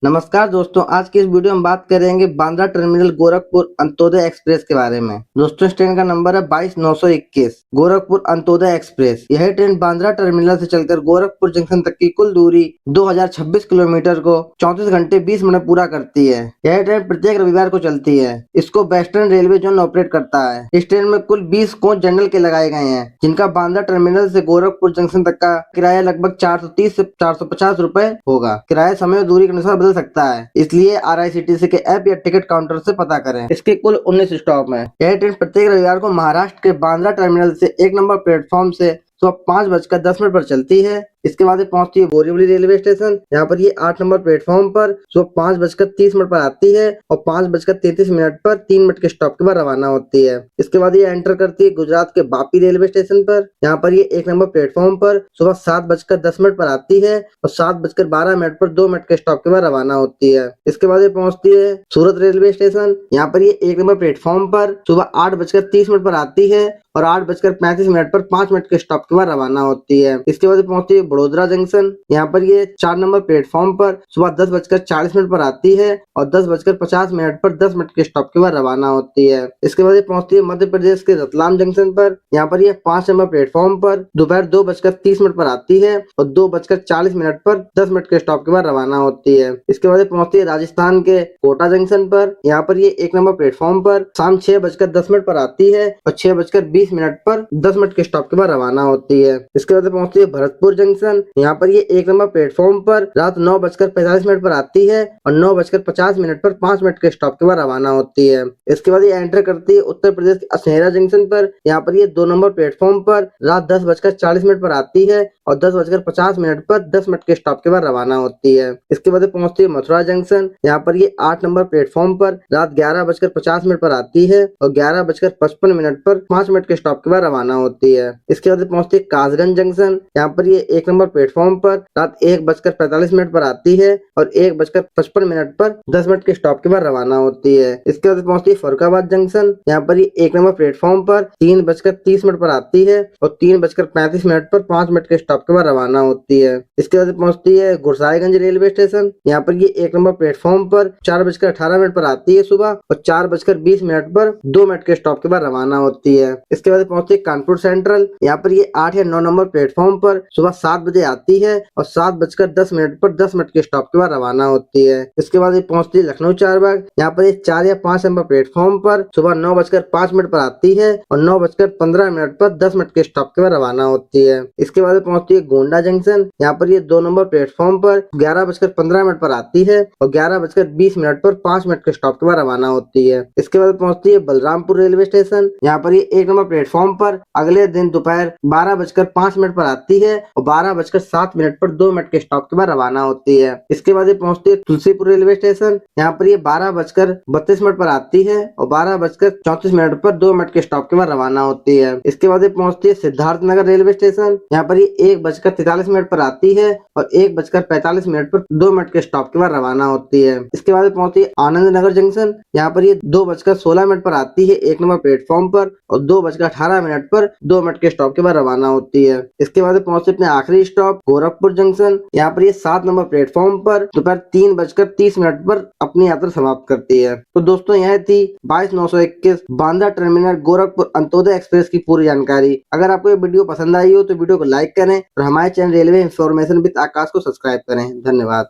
नमस्कार दोस्तों, आज की इस वीडियो में बात करेंगे बांद्रा टर्मिनल गोरखपुर अंत्योदय एक्सप्रेस के बारे में। दोस्तों, इस ट्रेन का नंबर है 22,921 गोरखपुर अंत्योदय एक्सप्रेस। यह ट्रेन बांद्रा टर्मिनल से चलकर गोरखपुर जंक्शन तक की कुल दूरी 2026 किलोमीटर को 34 घंटे 20 मिनट पूरा करती है। यह ट्रेन प्रत्येक रविवार को चलती है। इसको वेस्टर्न रेलवे जोन ऑपरेट करता है। इस ट्रेन में कुल 20 कोच जनरल के लगाए गए हैं, जिनका बांद्रा टर्मिनल से गोरखपुर जंक्शन तक का किराया लगभग 430 से 450 रुपए होगा। किराया समय और दूरी के अनुसार बदल सकता है, इसलिए RICTC के ऐप या टिकट काउंटर से पता करें। इसके कुल 19 स्टॉप हैं। यह ट्रेन प्रत्येक रविवार को महाराष्ट्र के बांद्रा टर्मिनल से 1 नंबर प्लेटफॉर्म से सुबह 5:10 पर चलती है। इसके बाद ये पहुंचती है बोरीवली रेलवे स्टेशन। यहाँ पर ये 8 नंबर प्लेटफॉर्म पर सुबह 5:30 पर आती है और 5:33 पर 3 मिनट के स्टॉप के बाद रवाना होती है। इसके बाद ये एंटर करती है गुजरात के वापी रेलवे स्टेशन पर। यहाँ पर ये 1 नंबर प्लेटफॉर्म पर सुबह 7:10 पर आती है और 7:12 पर 2 मिनट के स्टॉप के बाद रवाना होती है। इसके बाद ये पहुंचती है सूरत रेलवे स्टेशन। यहाँ पर ये 1 नंबर प्लेटफॉर्म पर सुबह 8:30 पर आती है और 8:35 पर 5 मिनट के स्टॉप के बाद रवाना होती है। इसके बाद पहुंचती है बड़ोदरा जंक्शन। यहाँ पर ये 4 नंबर प्लेटफॉर्म पर सुबह 10:40 पर आती है और 10:50 पर 10 मिनट के स्टॉप के बाद रवाना होती है। इसके बाद ये पहुंचती है मध्य प्रदेश के रतलाम जंक्शन पर। यहाँ पर ये 5 नंबर प्लेटफॉर्म पर दोपहर 2:30 पर आती है और 2:40 पर 10 मिनट के स्टॉप के बाद रवाना होती है। इसके बाद ये पहुंचती है राजस्थान के कोटा जंक्शन पर। यहाँ पर ये 1 नंबर प्लेटफॉर्म पर शाम 6:10 पर आती है और 6:20 पर 10 मिनट के स्टॉप के बाद रवाना होती है। इसके बाद पहुंचती है भरतपुर जंक्शन। यहाँ पर ये 1 नंबर प्लेटफॉर्म पर रात 9:45 पर आती है और 9:50 पर 5 मिनट के स्टॉप के बाद रवाना होती है। इसके बाद ये एंटर करती है उत्तर प्रदेश के असनेरा जंक्शन पर। यहाँ पर ये 2 नंबर प्लेटफॉर्म पर रात 10:40 पर आती है और 10:50 पर 10 मिनट के स्टॉप के बाद रवाना होती है। इसके बाद पहुंचती है मथुरा जंक्शन। यहाँ पर ये 8 नंबर प्लेटफॉर्म पर रात 11:50 पर आती है और 11:55 पर 5 मिनट के स्टॉप के बाद रवाना होती है। इसके बाद पहुंचती है कासगंज जंक्शन। यहाँ पर ये 1 नंबर प्लेटफॉर्म पर रात 1:45 पर आती है और 1:55 पर 10 मिनट के स्टॉप के बाद रवाना होती है। इसके बाद पहुंचती है फरुखाबाद जंक्शन। यहाँ पर ये 1 नंबर प्लेटफॉर्म पर 3:30 पर आती है और 3:35 पर 5 मिनट के स्टॉप के बाद रवाना होती है। इसके बाद पहुंचती है गुरसाईगंज रेलवे स्टेशन। यहाँ पर ये 1 नंबर प्लेटफॉर्म पर 4:18 पर आती है सुबह और 4:20 पर 2 मिनट के स्टॉप के बाद रवाना होती है। इसके बाद पहुंचती है कानपुर सेंट्रल। यहाँ पर ये 8 या 9 नंबर प्लेटफॉर्म पर सुबह 7 बजे आती है और 7:10 पर 10 मिनट के स्टॉप के बाद रवाना होती है। इसके बाद ये पहुंचती है लखनऊ चारबाग। यहाँ पर ये 4 या 5 नंबर प्लेटफॉर्म पर सुबह 9:05 पर आती है और 9:15 पर 10 मिनट के स्टॉप के बाद रवाना होती है। इसके बाद पहुंचती है गोंडा जंक्शन। यहाँ पर ये 2 नंबर प्लेटफॉर्म पर 11:15 पर आती है और 11:20 पर 5 मिनट के स्टॉप के बाद रवाना होती है। इसके बाद पहुंचती है बलरामपुर रेलवे स्टेशन। यहाँ पर ये 1 नंबर प्लेटफॉर्म पर अगले दिन दोपहर 12:05 पर आती है और 12:07 पर 2 मिनट के स्टॉप के बाद रवाना होती है। इसके बाद ये पहुंचती है तुलसीपुर रेलवे स्टेशन। यहाँ पर ये 12:32 पर आती है और 12:34 पर 2 मिनट के स्टॉप के बाद रवाना होती है। इसके बाद ये पहुंचती है सिद्धार्थनगर रेलवे स्टेशन। यहाँ पर ये 1:43 पर आती है और 1:45 पर 2 मिनट के स्टॉप के बाद रवाना होती है। इसके बाद पहुंचती है आनंद नगर जंक्शन। यहाँ पर ये 2:16 पर आती है 1 नंबर प्लेटफॉर्म पर और 2:18 पर 2 मिनट के स्टॉप के बाद रवाना होती है। इसके बाद पहुंचते अपने आखिरी स्टॉप गोरखपुर जंक्शन। यहाँ पर ये 7 नंबर प्लेटफॉर्म पर दोपहर 3:30 पर अपनी यात्रा समाप्त करती है। तो दोस्तों, यह थी 22,921 बांद्रा टर्मिनल गोरखपुर अंत्योदय एक्सप्रेस की पूरी जानकारी। अगर आपको ये वीडियो पसंद आई हो तो वीडियो को लाइक करें और हमारे चैनल रेलवे इंफॉर्मेशन विद आकाश को सब्सक्राइब करें। धन्यवाद।